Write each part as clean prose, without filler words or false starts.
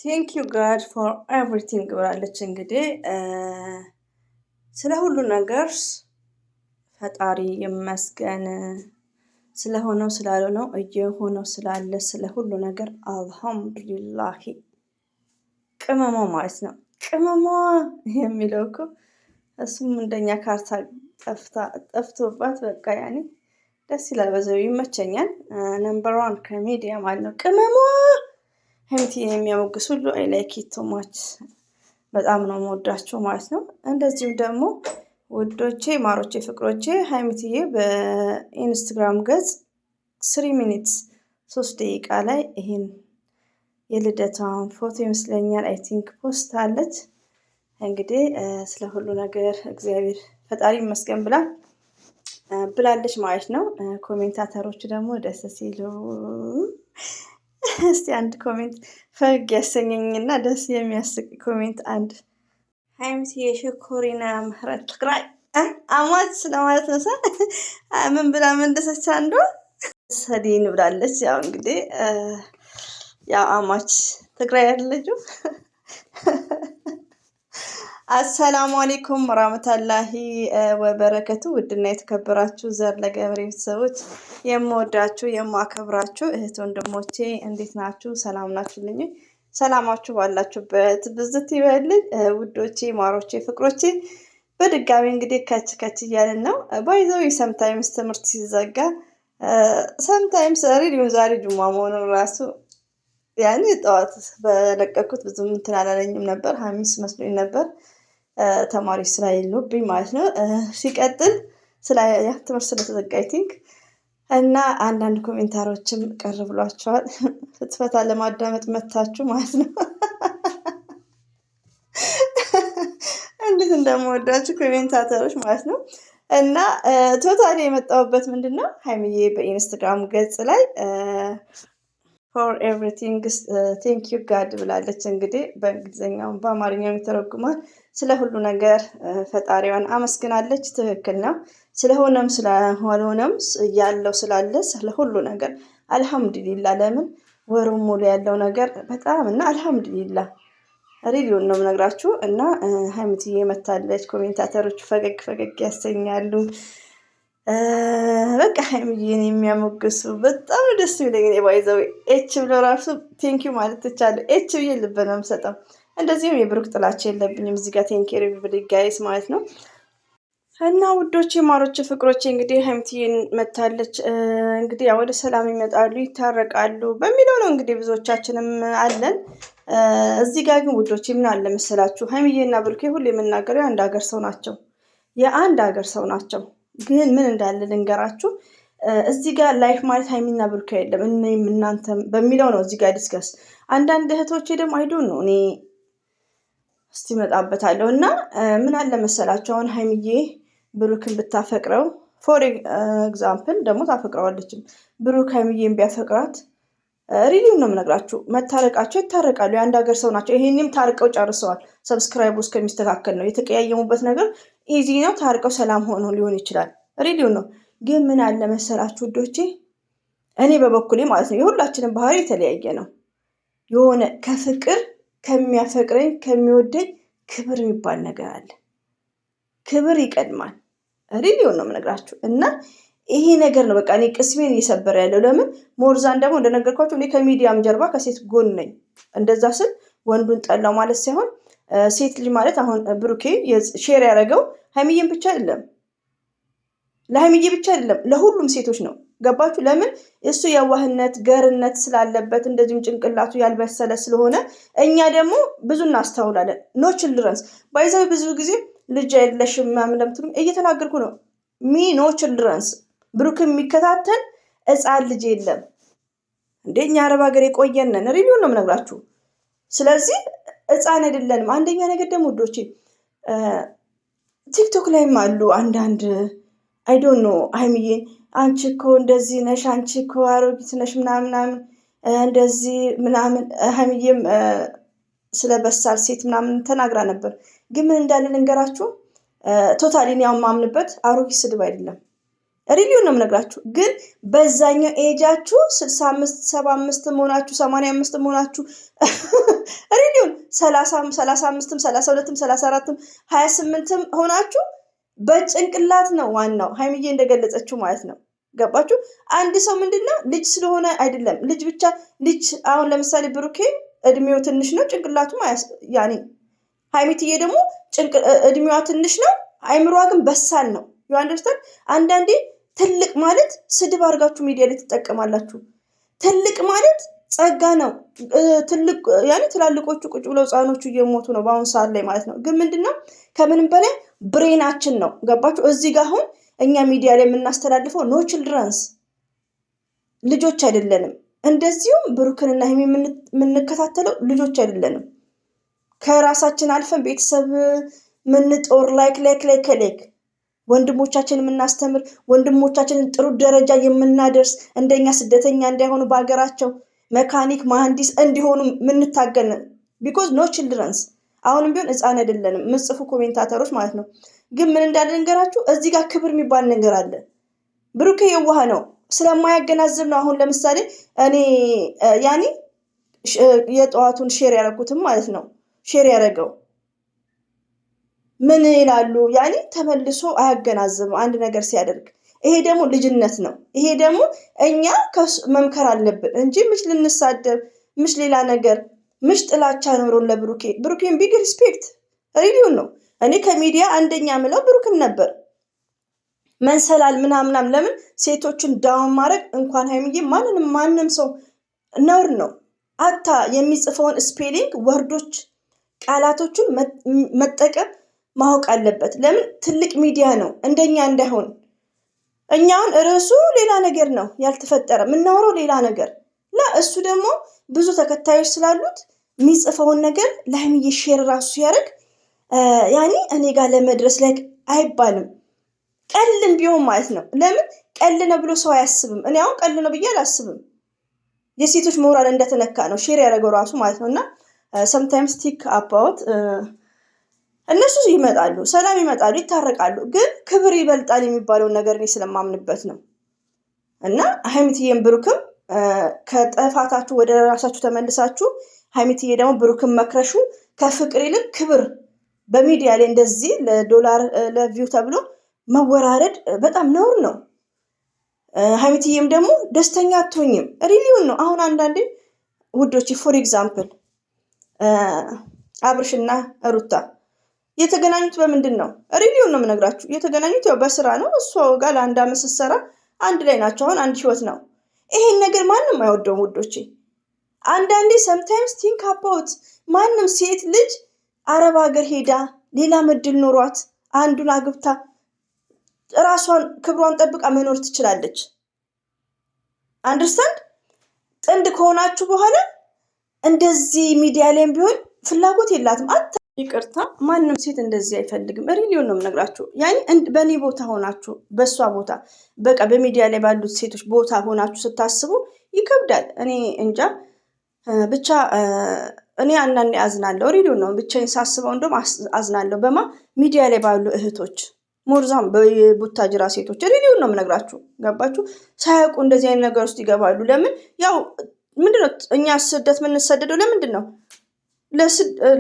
ቴንክ ዩ ጋድ ፎር ኤቭሪቲንግ ብላለች። እንግዲህ ስለ ሁሉ ነገር ፈጣሪ ይመስገን፣ ስለሆነው ስላልሆነው እየሆነው ስላለ ስለ ሁሉ ነገር አልሐምዱሊላሂ። ቅመሟ ማለት ነው። ቅመሟ የሚለው እኮ እሱም እንደኛ ካርታ ጠፍቶባት በቃ ያኔ ደስ ይላል። በዛው ይመቸኛል። ነምበር ዋን ከሚዲያ ማለት ነው። ቅመሟ ሀይሚቲን የሚያሞግስ ሁሉ አይ ላይክ ኢት ቱ ማች በጣም ነው የምወዳቸው ማለት ነው። እንደዚሁም ደግሞ ውዶቼ፣ ማሮቼ፣ ፍቅሮቼ ሀይሚቲዬ በኢንስታግራም ገጽ 3 ሚኒትስ 3 ደቂቃ ላይ ይሄን የልደቷን ፎቶ ይመስለኛል አይ ቲንክ ፖስት አለች። እንግዲህ ስለ ሁሉ ነገር እግዚአብሔር ፈጣሪ ይመስገን ብላለች ማለት ነው። ኮሜንታተሮቹ ደግሞ ደስ ሲሉ እስቲ አንድ ኮሜንት ፈገግ ያሰኘኝና ደስ የሚያስቅ ኮሜንት አንድ ሀይሚቲ የሽኮሪና ምህረት ትግራይ አማች ስለማለት ነው። ምን ብላ መለሰች? አንዷ ሰዲን ብላለች። ያው እንግዲህ ያው አማች ትግራይ ያለችው አሰላሙ አለይኩም ወራህመቱላሂ ወበረከቱ። ውድና የተከበራችሁ ዘር ለገብሬ ቤተሰቦች የምወዳችሁ የማከብራችሁ እህት ወንድሞቼ እንዴት ናችሁ? ሰላም ናችሁልኝ? ሰላማችሁ ባላችሁበት ብዝት ይበልኝ። ውዶቼ፣ ማሮቼ፣ ፍቅሮቼ በድጋሚ እንግዲህ ከች እያልን ነው። ባይዘው ሰምታይምስ ትምህርት ሲዘጋ ሰምታይምስ ሪዲዮ ዛሬ ጁማ መሆኑን ራሱ ያኔ ጠዋት በለቀኩት ብዙም እንትን አላለኝም ነበር። ሀሚስ መስሎኝ ነበር ተማሪ ስላየሉብኝ ማለት ነው። ሲቀጥል ትምህርት ስለተዘጋ አይ ቲንክ እና አንዳንድ ኮሜንታሮችም ቀር ብሏቸዋል። ፍትፈታ ለማዳመጥ መታችሁ ማለት ነው። እንዴት እንደምወዳችሁ ኮሜንታተሮች ማለት ነው። እና ቶታሊ የመጣሁበት ምንድን ነው ሀይሚዬ በኢንስታግራም ገጽ ላይ ፎር ኤቭሪቲንግ ቴንክ ዩ ጋድ ብላለች። እንግዲህ በእንግሊዝኛውም በአማርኛው ይተረጉማል። ስለ ሁሉ ነገር ፈጣሪዋን አመስግናለች። ትክክል ነው። ስለሆነም ስላልሆነም ያለው ስላለ ስለ ሁሉ ነገር አልሐምዱሊላ። ለምን ወሩን ሙሉ ያለው ነገር በጣም እና አልሐምዱሊላ ሪሊዮን ነው የምነግራችሁ። እና ሀይሚትዬ መታለች። ኮሜንታተሮች ፈገግ ያሰኛሉ። በቃ ሀይሚዬን የሚያሞግሱ በጣም ደስ የሚለኝ ባይዘው ኤች ብሎ ራሱ ቴንኪዩ ማለት ትቻለሁ። ኤች ብዬ ልብ ነው የምሰጠው። እንደዚህም የብሩክ ጥላቸው የለብኝም። እዚህ ጋር ቴንኪ ኤቭሪባዲ ጋይስ ማለት ነው። እና ውዶቼ፣ ማሮቼ፣ ፍቅሮቼ እንግዲህ ሀይሚትዬን መታለች። እንግዲህ ወደ ሰላም ይመጣሉ፣ ይታረቃሉ በሚለው ነው እንግዲህ ብዙዎቻችንም አለን። እዚህ ጋር ግን ውዶቼ ምን አለ መሰላችሁ ሀይሚዬና ብሩኬ ሁሌ የምናገረው የአንድ ሀገር ሰው ናቸው። የአንድ ሀገር ሰው ናቸው። ግን ምን እንዳለ ልንገራችሁ። እዚህ ጋር ላይፍ ማለት ሀይሚና ብሩኬ አይደለም እኔም እናንተም በሚለው ነው እዚህ ጋር ዲስከስ። አንዳንድ እህቶቼ ደግሞ አይዶን ነው እኔ እስቲ እመጣበታለሁ። እና ምን አለ መሰላችሁ አሁን ሀይሚዬ ብሩክን ብታፈቅረው ፎር ኤግዛምፕል ደግሞ ታፈቅረዋለችም ብሩክ ሀይሚዬን ቢያፈቅራት ሪሊው ነው የምነግራችሁ መታረቃቸው ይታረቃሉ። የአንድ ሀገር ሰው ናቸው። ይሄንም ታርቀው ጨርሰዋል። ሰብስክራይብ ውስጥ ከሚስተካከል ነው የተቀያየሙበት ነገር ኢዚ ነው። ታርቀው ሰላም ሆኖ ሊሆን ይችላል። ሪሊው ነው። ግን ምን አለ መሰላችሁ ውዶቼ እኔ በበኩሌ ማለት ነው የሁላችንም ባህሪ የተለያየ ነው። የሆነ ከፍቅር ከሚያፈቅረኝ ከሚወደኝ ክብር የሚባል ነገር አለ። ክብር ይቀድማል። ሪሊው ነው የምነግራችሁ። እና ይሄ ነገር ነው በቃ እኔ ቅስሜን እየሰበረ ያለው። ለምን ሞርዛን ደግሞ እንደነገርኳቸው እኔ ከሚዲያም ጀርባ ከሴት ጎን ነኝ። እንደዛ ስል ወንዱን ጠላው ማለት ሳይሆን ሴት ልጅ ማለት አሁን ብሩኬ ሼር ያደረገው ሀይሚዬን ብቻ አይደለም፣ ለሀይሚዬ ብቻ አይደለም፣ ለሁሉም ሴቶች ነው። ገባችሁ? ለምን እሱ የዋህነት ገርነት ስላለበት እንደዚሁም ጭንቅላቱ ያልበሰለ ስለሆነ እኛ ደግሞ ብዙ እናስተውላለን። ኖ ችልድረንስ ባይዘው ብዙ ጊዜ ልጅ የለሽም ምናምን ለምትሉ እየተናገርኩ ነው። ኖ ችልድረንስ ብሩክን የሚከታተል ሕፃን ልጅ የለም። እንደኛ አረብ ሀገር የቆየነን ሪቪው ነው የምነግራችሁ። ስለዚህ ሕፃን አይደለንም። አንደኛ ነገር ደግሞ ውዶቼ ቲክቶክ ላይም አሉ አንዳንድ አይዶን ነው ሀይሚዬን አንቺ እኮ እንደዚህ ነሽ፣ አንቺ እኮ አሮጊት ነሽ ምናምን እንደዚህ ምናምን። ሀይሚዬም ስለ በሳል ሴት ምናምን ተናግራ ነበር። ግን ምን እንዳለ ልንገራችሁ። ቶታሊ ያው ማምንበት አሮጊት ስድብ አይደለም። ሪቪው ነው የምነግራችሁ። ግን በዛኛው ኤጃችሁ 65 75 መሆናችሁ 85 መሆናችሁ 30ም 35ም 32ም 34ም 28ም ሆናችሁ በጭንቅላት ነው ዋናው ሀይሚዬ እንደገለጸችው ማለት ነው። ገባችሁ? አንድ ሰው ምንድነው ልጅ ስለሆነ አይደለም ልጅ ብቻ ልጅ አሁን ለምሳሌ ብሩኬ እድሜው ትንሽ ነው ጭንቅላቱ ያኔ ሀይሚትዬ ደግሞ እድሜዋ ትንሽ ነው አይምሯ ግን በሳል ነው። ዩ አንደርስታንድ። አንዳንዴ ትልቅ ማለት ስድብ አድርጋችሁ ሚዲያ ላይ ትጠቀማላችሁ። ትልቅ ማለት ጸጋ ነው። ትልቅ ያኔ ትላልቆቹ ቁጭ ብለው ህፃኖቹ እየሞቱ ነው በአሁኑ ሰዓት ላይ ማለት ነው። ግን ምንድነው ከምንም በላይ ብሬናችን ነው። ገባችሁ? እዚህ ጋር አሁን እኛ ሚዲያ ላይ የምናስተላልፈው ኖ ችልድረንስ ልጆች አይደለንም። እንደዚሁም ብሩክንና ሀይሚ የምንከታተለው ልጆች አይደለንም። ከራሳችን አልፈን ቤተሰብ ምንጦር ላይክ ወንድሞቻችን የምናስተምር ወንድሞቻችንን ጥሩ ደረጃ የምናደርስ እንደኛ ስደተኛ እንዳይሆኑ በሀገራቸው መካኒክ መሐንዲስ እንዲሆኑ የምንታገል ቢኮዝ ኖ ችልድረንስ። አሁንም ቢሆን ህፃን አይደለንም ምጽፉ ኮሜንታተሮች ማለት ነው። ግን ምን እንዳለ ነገራችሁ እዚህ ጋር ክብር የሚባል ነገር አለ። ብሩኬ የዋህ ነው ስለማያገናዝብ ነው። አሁን ለምሳሌ እኔ ያኔ የጠዋቱን ሼር ያደረኩትም ማለት ነው ሼር ያደረገው ምን ይላሉ ያኔ ተመልሶ አያገናዝብም አንድ ነገር ሲያደርግ። ይሄ ደግሞ ልጅነት ነው። ይሄ ደግሞ እኛ መምከር አለብን እንጂ ምሽ ልንሳደብ ምሽ ሌላ ነገር ምሽ ጥላቻ ኖሮን ብሩኬን ቢግ ሪስፔክት ሪሊውን ነው። እኔ ከሚዲያ አንደኛ ምለው ብሩክን ነበር። መንሰላል ምናምናም ለምን ሴቶችን ዳውን ማድረግ እንኳን ሀይሚዬ ማንም ሰው ነውር ነው። አታ የሚጽፈውን ስፔሊንግ ወርዶች ቃላቶቹን መጠቀም ማወቅ አለበት። ለምን ትልቅ ሚዲያ ነው እንደኛ እንዳይሆን። እኛውን ርዕሱ ሌላ ነገር ነው ያልተፈጠረ የምናወራው ሌላ ነገር እሱ ደግሞ ብዙ ተከታዮች ስላሉት የሚጽፈውን ነገር ለሀይሚዬ ሼር ራሱ ሲያደርግ ያኔ እኔ ጋር ለመድረስ ላይ አይባልም። ቀልም ቢሆን ማለት ነው። ለምን ቀል ነው ብሎ ሰው አያስብም። እኔ አሁን ቀል ነው ብዬ አላስብም። የሴቶች ሞራል እንደተነካ ነው ሼር ያደረገው ራሱ ማለት ነው። እና ሰምታይምስ ቲክ አባውት እነሱ ይመጣሉ፣ ሰላም ይመጣሉ፣ ይታረቃሉ። ግን ክብር ይበልጣል የሚባለውን ነገር እኔ ስለማምንበት ነው። እና ሀይሚትዬም ብሩክም ከጥፋታችሁ ወደ ራሳችሁ ተመልሳችሁ ሀይሚትዬ ደግሞ ብሩክም መክረሹ ከፍቅር ይልቅ ክብር በሚዲያ ላይ እንደዚህ ለዶላር ለቪው ተብሎ መወራረድ በጣም ነውር ነው። ሀይሚትዬም ደግሞ ደስተኛ አትሆኝም። ሪሊውን ነው። አሁን አንዳንዴ ውዶች ፎር ኤግዛምፕል አብርሽና ሩታ የተገናኙት በምንድን ነው? ሪሊውን ነው የምነግራችሁ። የተገናኙት ያው በስራ ነው። እሷ ጋር ለአንድ ዓመት ስትሰራ አንድ ላይ ናቸው። አሁን አንድ ህይወት ነው። ይሄን ነገር ማንም አይወደውም ውዶቼ። አንዳንዴ ሰምታይምስ ቲንክ አባውት ማንም ሴት ልጅ አረብ ሀገር ሄዳ ሌላ ምድል ኖሯት አንዱን አግብታ ራሷን ክብሯን ጠብቃ መኖር ትችላለች። አንደርስታንድ። ጥንድ ከሆናችሁ በኋላ እንደዚህ ሚዲያ ላይም ቢሆን ፍላጎት የላትም። ይቅርታ ማንም ሴት እንደዚህ አይፈልግም። ሪሊዮን ነው የምነግራችሁ። ያኔ በእኔ ቦታ ሆናችሁ በእሷ ቦታ በቃ በሚዲያ ላይ ባሉት ሴቶች ቦታ ሆናችሁ ስታስቡ ይከብዳል። እኔ እንጃ ብቻ እኔ አንዳንዴ አዝናለሁ። ሪሊዮን ነው ብቻዬን ሳስበው እንደውም አዝናለሁ። ሚዲያ ላይ ባሉ እህቶች ሞርዛም በቡታጅራ ሴቶች ሪሊዮን ነው የምነግራችሁ። ገባችሁ? ሳያውቁ እንደዚህ አይነት ነገር ውስጥ ይገባሉ። ለምን? ያው ምንድነው እኛ ስደት የምንሰደደው ለምንድን ነው?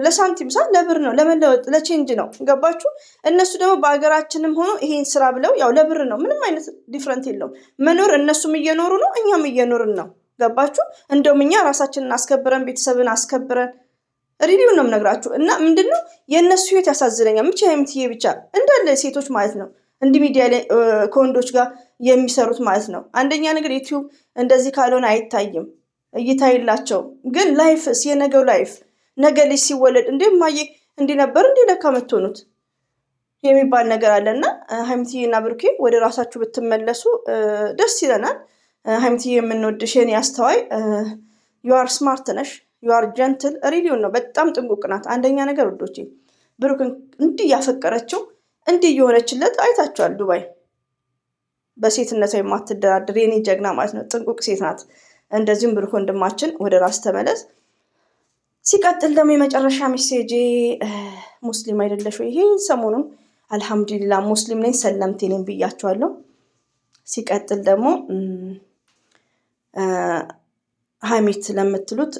ለሳንቲም ሳ ለብር ነው፣ ለመለወጥ ለቼንጅ ነው። ገባችሁ? እነሱ ደግሞ በሀገራችንም ሆኖ ይሄን ስራ ብለው ያው ለብር ነው። ምንም አይነት ዲፍረንት የለውም። መኖር እነሱም እየኖሩ ነው፣ እኛም እየኖርን ነው። ገባችሁ? እንደውም እኛ ራሳችንን አስከብረን ቤተሰብን አስከብረን ሪሊውን ነው የምነግራችሁ። እና ምንድነው የእነሱ ህይወት ያሳዝነኛል። ብቻ የምትዬ ብቻ እንዳለ ሴቶች ማለት ነው እንዲህ ሚዲያ ላይ ከወንዶች ጋር የሚሰሩት ማለት ነው። አንደኛ ነገር ዩቲዩብ እንደዚህ ካልሆነ አይታይም፣ እይታ የላቸውም። ግን ላይፍስ የነገው ላይፍ ነገ ልጅ ሲወለድ እንዴ ማየ እንዲህ ነበር እንዲህ ለካ የምትሆኑት የሚባል ነገር አለና ሀይሚትዬና ብሩኬ ወደ ራሳችሁ ብትመለሱ ደስ ይለናል። ሀይሚትዬ የምንወድሽ የኔ አስተዋይ ዩአር ስማርት ነሽ፣ ዩአር ጀንትል ሪሊዮን ነው። በጣም ጥንቁቅ ናት። አንደኛ ነገር ወዶቼ ብሩክን እንዲህ ያፈቀረችው እንዲህ እየሆነችለት አይታችኋል። ዱባይ በሴትነቷ የማትደራደር የኔ ጀግና ማለት ነው። ጥንቁቅ ሴት ናት። እንደዚሁም ብሩክ ወንድማችን ወደ ራስ ተመለስ። ሲቀጥል ደግሞ የመጨረሻ ሜሴጅ ሙስሊም አይደለሽ ወይ? ይሄ ሰሞኑን አልሐምዱሊላ ሙስሊም ነኝ ሰለምቴ ነኝ ብያቸዋለሁ። ሲቀጥል ደግሞ ሀይሚት ለምትሉት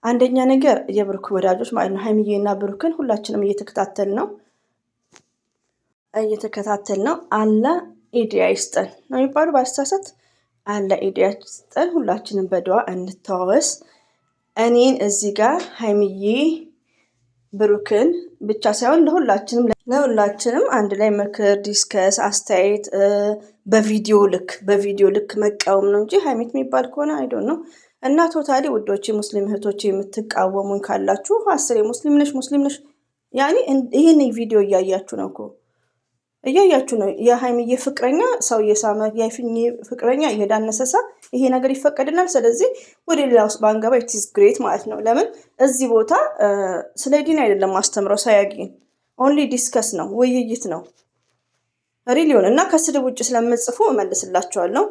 አንደኛ ነገር የብሩክ ወዳጆች ማለት ነው ሀይሚዬና ብሩክን ሁላችንም እየተከታተል ነው። አላህ ኢዲያ ይስጠን ነው የሚባለው ባልሳሳት። አላህ ኢዲያ ይስጠን። ሁላችንም በዱዓ እንተዋወስ። እኔን እዚህ ጋር ሀይሚዬ ብሩክን ብቻ ሳይሆን ለሁላችንም አንድ ላይ ምክር፣ ዲስከስ፣ አስተያየት በቪዲዮ ልክ መቃወም ነው እንጂ ሀይሚት የሚባል ከሆነ አይዶን ነው። እና ቶታሊ ውዶቼ ሙስሊም እህቶቼ የምትቃወሙኝ ካላችሁ አስሬ ሙስሊም ነሽ ያኔ ይህን ቪዲዮ እያያችሁ ነው የሀይሚዬ ፍቅረኛ ሰው እየሳመ የሀይሚዬ ፍቅረኛ እየዳነሰሳ ይሄ ነገር ይፈቀድናል። ስለዚህ ወደ ሌላ ውስጥ ባንገባ ኢትስ ግሬት ማለት ነው። ለምን እዚህ ቦታ ስለ ዲን አይደለም ማስተምረው ሳያጊን ኦንሊ ዲስከስ ነው፣ ውይይት ነው ሪሊዮን እና ከስድብ ውጭ ስለምጽፉ እመልስላችኋለሁ።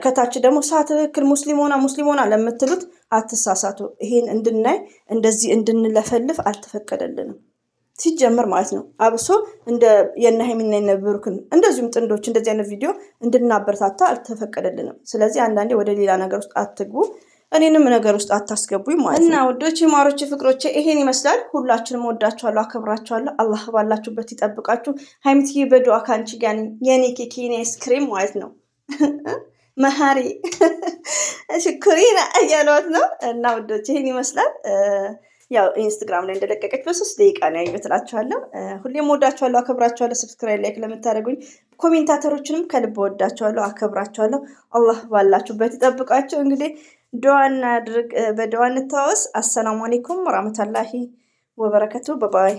ከታች ደግሞ ትክክል ሙስሊም ሆና ለምትሉት አትሳሳቱ። ይሄን እንድናይ እንደዚህ እንድንለፈልፍ አልተፈቀደልንም ሲጀመር ማለት ነው። አብሶ እንደ የነ ሀይሚና የነ ብሩክን እንደዚሁም ጥንዶች እንደዚህ አይነት ቪዲዮ እንድናበረታታ አልተፈቀደልንም። ስለዚህ አንዳንዴ ወደ ሌላ ነገር ውስጥ አትግቡ፣ እኔንም ነገር ውስጥ አታስገቡኝ ማለት ነው። እና ውዶች ማሮች ፍቅሮቼ ይሄን ይመስላል። ሁላችንም ወዳችኋለሁ፣ አከብራችኋለሁ። አላህ ባላችሁበት ይጠብቃችሁ። ሀይሚትዬ በዱዓ ካንቺ ጋር የኔ ኬክ የኔ አይስክሬም ማለት ነው መሀሪ ሽኩሪና እያሏት ነው። እና ውዶች ይሄን ይመስላል። ያው ኢንስታግራም ላይ እንደለቀቀች በ3 ደቂቃ ነው ያየሁት እላችኋለሁ። ሁሌም ወዳችኋለሁ፣ አከብራችኋለሁ። ሰብስክራይብ ላይክ ለምታደርጉኝ ኮሜንታተሮችንም ከልብ ወዳችኋለሁ፣ አከብራችኋለሁ። አላህ ባላችሁበት ይጠብቃችሁ። እንግዲህ ዱዓ እናድርግ፣ በዱዓ እንተዋወስ። አሰላሙ አለይኩም ወራህመቱላሂ ወበረከቱ። ባይ